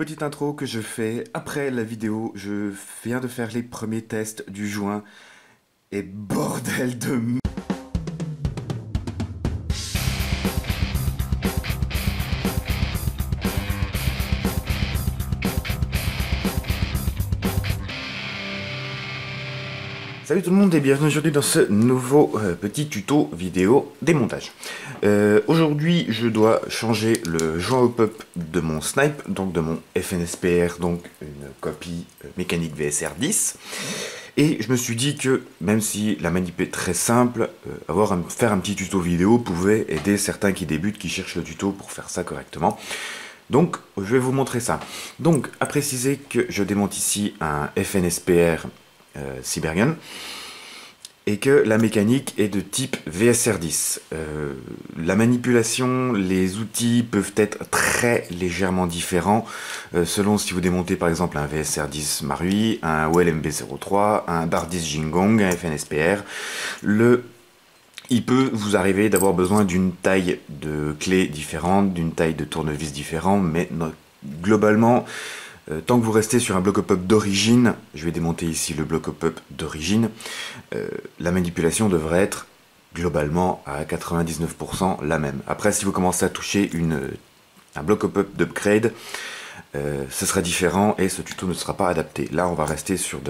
Petite intro que je fais après la vidéo, je viens de faire les premiers tests du joint et bordel de Salut tout le monde et bienvenue aujourd'hui dans ce nouveau petit tuto vidéo démontage. Aujourd'hui je dois changer le joint au pop de mon snipe, donc de mon FNSPR, donc une copie mécanique VSR 10. Et je me suis dit que même si la manip est très simple, faire un petit tuto vidéo pouvait aider certains qui débutent, qui cherchent le tuto pour faire ça correctement. Donc je vais vous montrer ça. Donc à préciser que je démonte ici un FNSPR Cybergun et que la mécanique est de type VSR10. La manipulation, les outils peuvent être très légèrement différents selon si vous démontez par exemple un VSR10 Marui, un OL MB03, un Bar10 Jingong, un FNSPR. Il peut vous arriver d'avoir besoin d'une taille de clé différente, d'une taille de tournevis différente, mais globalement, tant que vous restez sur un bloc-up d'origine, je vais démonter ici le bloc-up d'origine, la manipulation devrait être globalement à 99% la même. Après, si vous commencez à toucher un bloc-up d'upgrade, ce sera différent et ce tuto ne sera pas adapté. Là, on va rester sur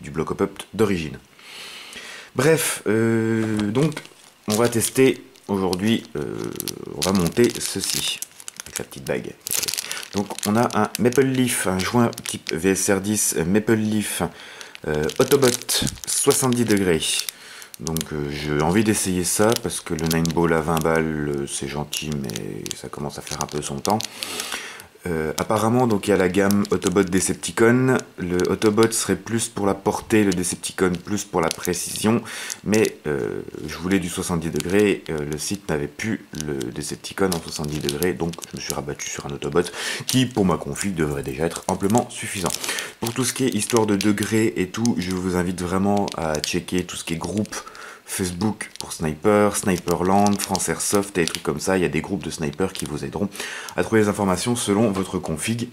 du bloc-up d'origine. Bref, donc on va tester aujourd'hui, on va monter ceci avec la petite bague. Donc on a un Maple Leaf, un joint type VSR10 Maple Leaf Autobot 70 degrés. Donc j'ai envie d'essayer ça parce que le 9 ball à 20 balles c'est gentil mais ça commence à faire un peu son temps. Apparemment, donc il y a la gamme Autobot Decepticon. Le Autobot serait plus pour la portée, le Decepticon plus pour la précision. Mais je voulais du 70 degrés. Le site n'avait plus le Decepticon en 70 degrés. Donc je me suis rabattu sur un Autobot qui, pour ma config, devrait déjà être amplement suffisant. Pour tout ce qui est histoire de degrés et tout, je vous invite vraiment à checker tout ce qui est groupe Facebook pour Sniper, Sniperland, France Airsoft et des trucs comme ça. Il y a des groupes de snipers qui vous aideront à trouver les informations selon votre config.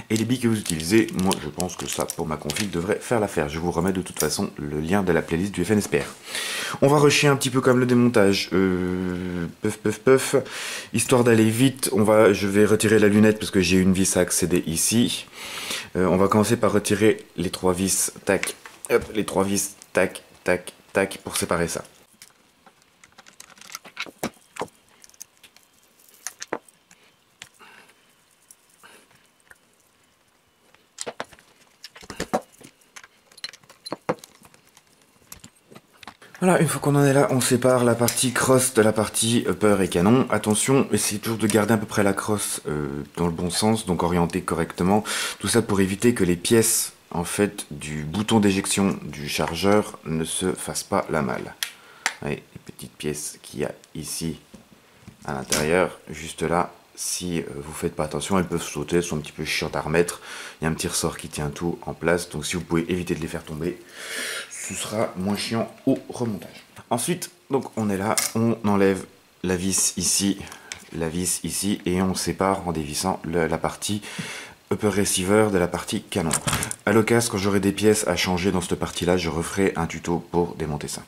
Et les billes que vous utilisez, moi je pense que ça pour ma config devrait faire l'affaire. Je vous remets de toute façon le lien de la playlist du FNSPR. On va rusher un petit peu comme le démontage. Puff. Histoire d'aller vite, je vais retirer la lunette parce que j'ai une vis à accéder ici. On va commencer par retirer les trois vis, tac, hop, les trois vis, tac, tac, tac, pour séparer ça. Voilà, une fois qu'on en est là, on sépare la partie crosse de la partie upper et canon. Attention, essayez toujours de garder à peu près la crosse dans le bon sens, donc orientée correctement. Tout ça pour éviter que les pièces en fait du bouton d'éjection du chargeur ne se fassent pas la malle. Voyez, les petites pièces qu'il y a ici à l'intérieur, juste là, si vous faites pas attention, elles peuvent sauter, elles sont un petit peu chiantes à remettre. Il y a un petit ressort qui tient tout en place, donc si vous pouvez éviter de les faire tomber, ce sera moins chiant au remontage. Ensuite, donc on est là, on enlève la vis ici, et on sépare en dévissant la partie upper receiver de la partie canon. À l'occasion, quand j'aurai des pièces à changer dans cette partie-là, je referai un tuto pour démonter ça.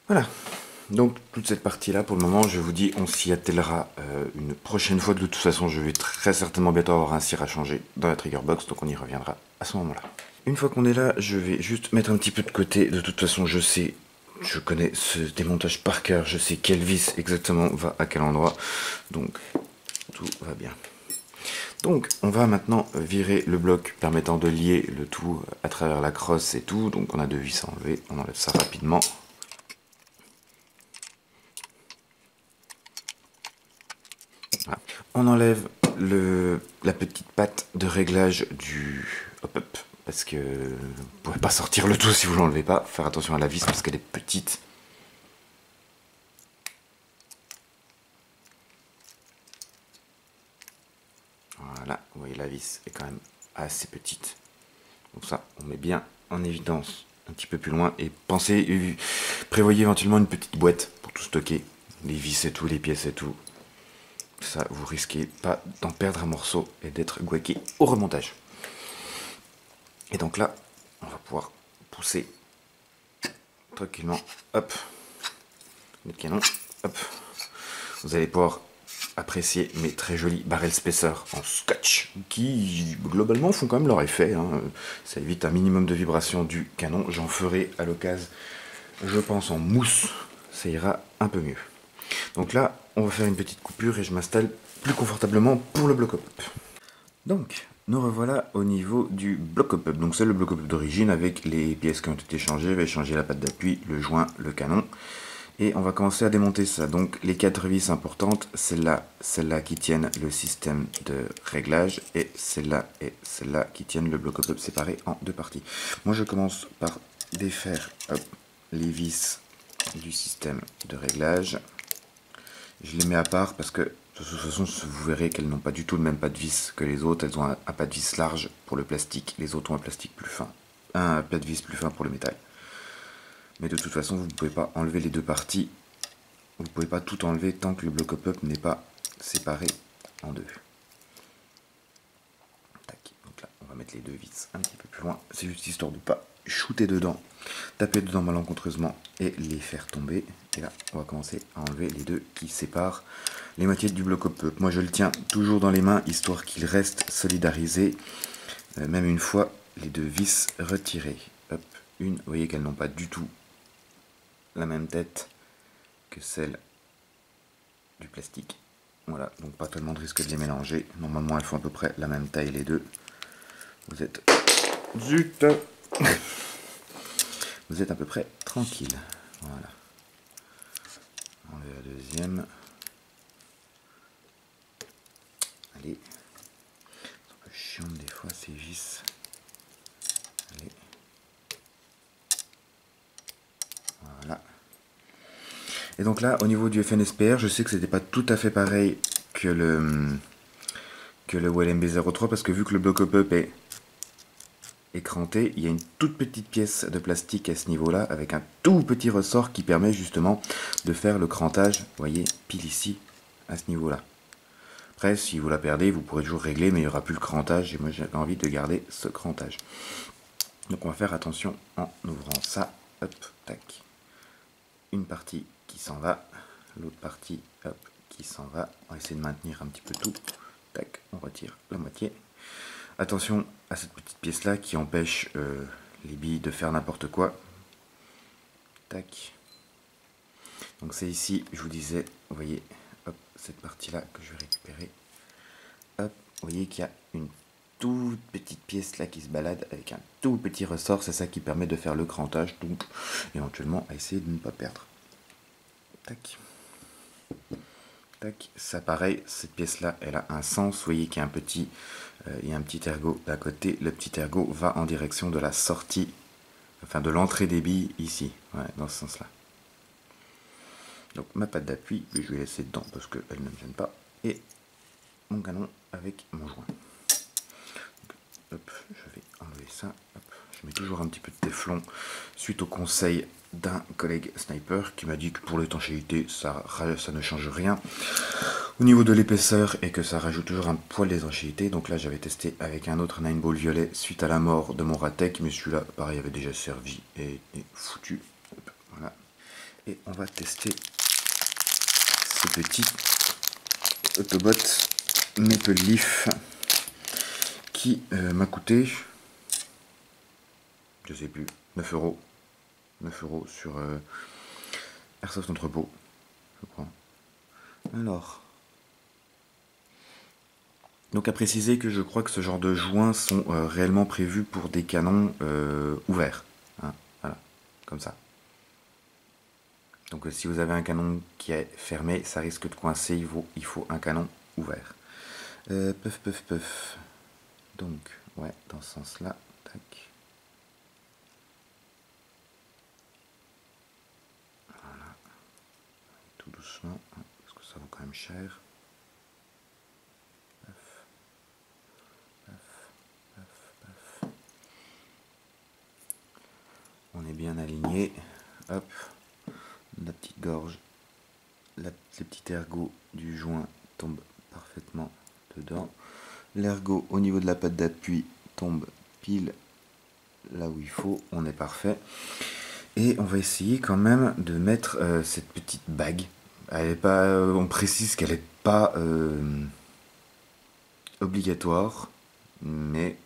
Voilà, donc toute cette partie-là, pour le moment, je vous dis, on s'y attellera une prochaine fois. De toute façon, je vais très certainement bientôt avoir un cire à changer dans la trigger box, donc on y reviendra à ce moment-là. Une fois qu'on est là, je vais juste mettre un petit peu de côté. De toute façon, je connais ce démontage par cœur, je sais quelle vis exactement va à quel endroit, donc tout va bien. Donc on va maintenant virer le bloc permettant de lier le tout à travers la crosse et tout. Donc on a deux vis à enlever, on enlève ça rapidement. Voilà. On enlève la petite patte de réglage du hop-up parce que vous ne pouvez pas sortir le tout si vous ne l'enlevez pas. Faire attention à la vis parce qu'elle est petite. Voilà, vous voyez la vis est quand même assez petite. Donc ça, on met bien en évidence un petit peu plus loin. Et pensez, prévoyez éventuellement une petite boîte pour tout stocker. Les vis et tout, les pièces et tout. Ça, vous risquez pas d'en perdre un morceau et d'être guaqué au remontage. Et donc là, on va pouvoir pousser tranquillement. Hop, le canon. Hop. Vous allez pouvoir apprécier mes très jolis barrel spacers en scotch qui globalement font quand même leur effet, hein. Ça évite un minimum de vibration du canon. J'en ferai à l'occasion, je pense, en mousse, ça ira un peu mieux. Donc là on va faire une petite coupure et je m'installe plus confortablement pour le bloc-up. Donc nous revoilà au niveau du bloc-up. Donc c'est le bloc-up d'origine avec les pièces qui ont été changées. Je vais changer la patte d'appui, le joint, le canon. Et on va commencer à démonter ça. Donc les 4 vis importantes, celle-là qui tiennent le système de réglage, et celle-là qui tiennent le bloc-up séparé en 2 parties. Moi je commence par défaire les vis du système de réglage. Je les mets à part parce que de toute façon vous verrez qu'elles n'ont pas du tout le même pas de vis que les autres. Elles ont un pas de vis large pour le plastique, les autres ont un plastique plus fin, un pas de vis plus fin pour le métal. Mais de toute façon, vous ne pouvez pas enlever les 2 parties. Vous ne pouvez pas tout enlever tant que le bloc-up n'est pas séparé en 2. Tac. Donc là, on va mettre les 2 vis un petit peu plus loin. C'est juste histoire de ne pas shooter dedans, taper dedans malencontreusement et les faire tomber. Et là, on va commencer à enlever les 2 qui séparent les moitiés du bloc-up. Moi, je le tiens toujours dans les mains, histoire qu'il reste solidarisé, même une fois les 2 vis retirées. Hop, une, vous voyez qu'elles n'ont pas du tout la même tête que celle du plastique. Voilà, donc pas tellement de risque de les mélanger. Normalement elles font à peu près la même taille les deux. Vous êtes... Zut. Vous êtes à peu près tranquille. Voilà. Enlever la deuxième. Allez. C'est un peu chiant des fois ces vis. Allez. Voilà. Et donc là, au niveau du FNSPR, je sais que c'était pas tout à fait pareil que le WLMB03 parce que vu que le bloc-up est écranté, il y a une toute petite pièce de plastique à ce niveau-là avec un tout petit ressort qui permet justement de faire le crantage, vous voyez, pile ici, à ce niveau-là. Après, si vous la perdez, vous pourrez toujours régler, mais il n'y aura plus le crantage et moi j'ai envie de garder ce crantage. Donc on va faire attention en ouvrant ça, hop, tac. Une partie qui s'en va, l'autre partie, hop, qui s'en va. On va essayer de maintenir un petit peu tout. Tac, on retire la moitié. Attention à cette petite pièce là qui empêche les billes de faire n'importe quoi. Tac. Donc c'est ici, je vous disais, vous voyez, hop, cette partie là que je vais récupérer. Hop, vous voyez qu'il y a une toute petite pièce là qui se balade avec un tout petit ressort. C'est ça qui permet de faire le crantage, donc éventuellement à essayer de ne pas perdre. Tac. Tac. Ça pareil, cette pièce là elle a un sens. Vous voyez qu'il y a un petit ergot d'à côté. Le petit ergot va en direction de la sortie, enfin de l'entrée des billes ici, ouais, dans ce sens là. Donc ma patte d'appui, je vais laisser dedans parce qu'elle ne me gêne pas, et mon canon avec mon joint. Donc, hop, je vais enlever ça. Hop. Je mets toujours un petit peu de téflon suite au conseil d'un collègue sniper qui m'a dit que pour l'étanchéité ça ne change rien au niveau de l'épaisseur et que ça rajoute toujours un poil d'étanchéité. Donc là j'avais testé avec un autre 9-ball violet suite à la mort de mon Ratek, mais celui-là pareil avait déjà servi et foutu. Hop, voilà. Et on va tester ce petit Autobot Maple Leaf qui m'a coûté, je sais plus, 9 euros. 9 euros sur Airsoft Entrepôt, je crois. Alors, donc à préciser que je crois que ce genre de joints sont réellement prévus pour des canons ouverts. Hein, voilà, comme ça. Donc si vous avez un canon qui est fermé, ça risque de coincer, il faut un canon ouvert. Puff. Donc, ouais, dans ce sens-là, tac. Voilà. Tout doucement, parce que ça vaut quand même cher. bien aligné. Hop, la petite gorge, les petits ergots du joint tombent parfaitement dedans. L'ergot au niveau de la patte d'appui tombe pile là où il faut, on est parfait. Et on va essayer quand même de mettre cette petite bague. Elle est pas, on précise qu'elle n'est pas obligatoire, mais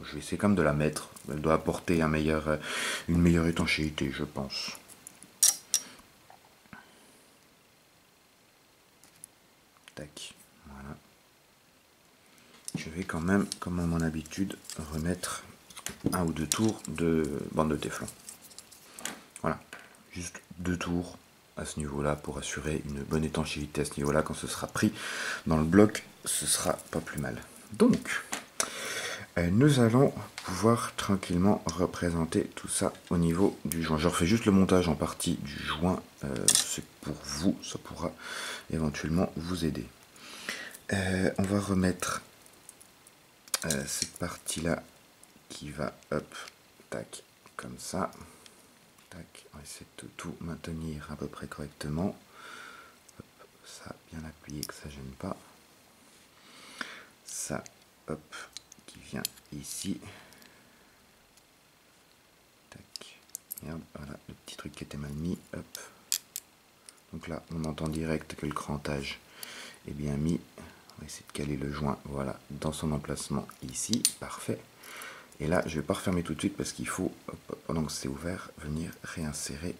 je vais essayer quand même de la mettre. Elle doit apporter une meilleure étanchéité, je pense. Tac, voilà. Je vais quand même, comme à mon habitude, remettre un ou deux tours de bande de téflon. Voilà, juste 2 tours à ce niveau-là pour assurer une bonne étanchéité à ce niveau-là. Quand ce sera pris dans le bloc, ce sera pas plus mal. Donc, nous allons pouvoir tranquillement représenter tout ça au niveau du joint. Je refais juste le montage en partie du joint. C'est pour vous, ça pourra éventuellement vous aider. On va remettre cette partie-là qui va, hop, tac, comme ça. Tac, on va essayer de tout maintenir à peu près correctement. Hop, ça, bien appuyé, que ça gêne pas. Ça, hop, qui vient ici. Tac, merde, voilà, le petit truc qui était mal mis, hop. Donc là, on entend direct que le crantage est bien mis. On va essayer de caler le joint, voilà, dans son emplacement ici, parfait. Et là, je ne vais pas refermer tout de suite parce qu'il faut, pendant que c'est ouvert, venir réinsérer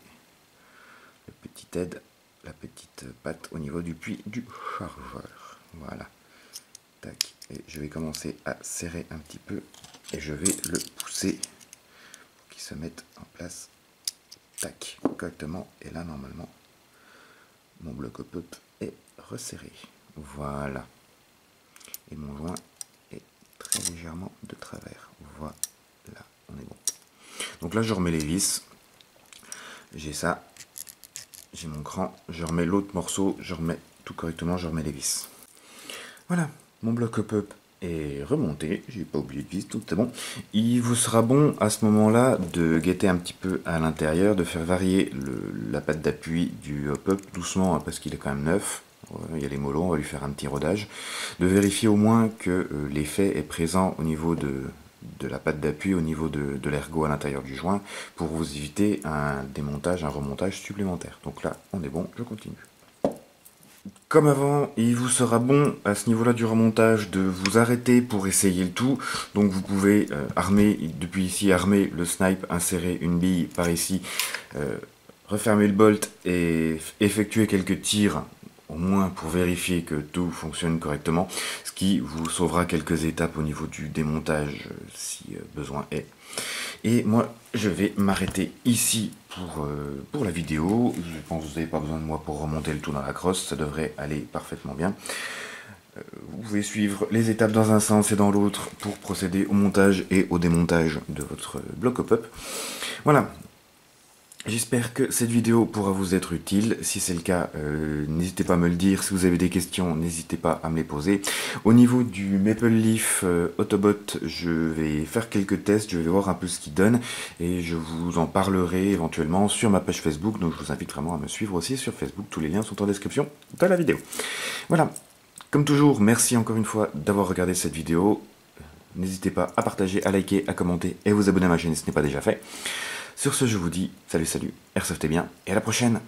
le petit aide, la petite patte au niveau du puits du chargeur. Voilà. Tac. Et je vais commencer à serrer un petit peu et je vais le pousser pour qu'il se mette en place. Tac. Correctement. Et là, normalement, mon bloc au pop est resserré. Voilà. Et mon joint est très légèrement de travers. Voilà, on est bon. Donc là, je remets les vis. J'ai ça. J'ai mon cran. Je remets l'autre morceau. Je remets tout correctement. Je remets les vis. Voilà, mon bloc up est remonté. J'ai pas oublié de vis, tout est bon. Il vous sera bon à ce moment-là de guetter un petit peu à l'intérieur, de faire varier la patte d'appui du hop-up doucement, hein, parce qu'il est quand même neuf. Il y a les molons, on va lui faire un petit rodage. De vérifier au moins que l'effet est présent au niveau de la patte d'appui, au niveau de l'ergot à l'intérieur du joint, pour vous éviter un démontage, un remontage supplémentaire. Donc là, on est bon, je continue. Comme avant, il vous sera bon à ce niveau-là du remontage de vous arrêter pour essayer le tout. Donc vous pouvez armer, depuis ici, armer le snipe, insérer une bille par ici, refermer le bolt et effectuer quelques tirs au moins pour vérifier que tout fonctionne correctement, ce qui vous sauvera quelques étapes au niveau du démontage si besoin est. Et moi, je vais m'arrêter ici pour la vidéo. Je pense que vous n'avez pas besoin de moi pour remonter le tout dans la crosse, ça devrait aller parfaitement bien. Vous pouvez suivre les étapes dans un sens et dans l'autre pour procéder au montage et au démontage de votre bloc hop-up. Voilà. J'espère que cette vidéo pourra vous être utile. Si c'est le cas, n'hésitez pas à me le dire. Si vous avez des questions, n'hésitez pas à me les poser. Au niveau du Maple Leaf Autobot, je vais faire quelques tests. Je vais voir un peu ce qu'il donne. Et je vous en parlerai éventuellement sur ma page Facebook. Donc je vous invite vraiment à me suivre aussi sur Facebook. Tous les liens sont en description de la vidéo. Voilà. Comme toujours, merci encore une fois d'avoir regardé cette vidéo. N'hésitez pas à partager, à liker, à commenter et à vous abonner à ma chaîne si ce n'est pas déjà fait. Sur ce, je vous dis salut, airsoftez bien et à la prochaine.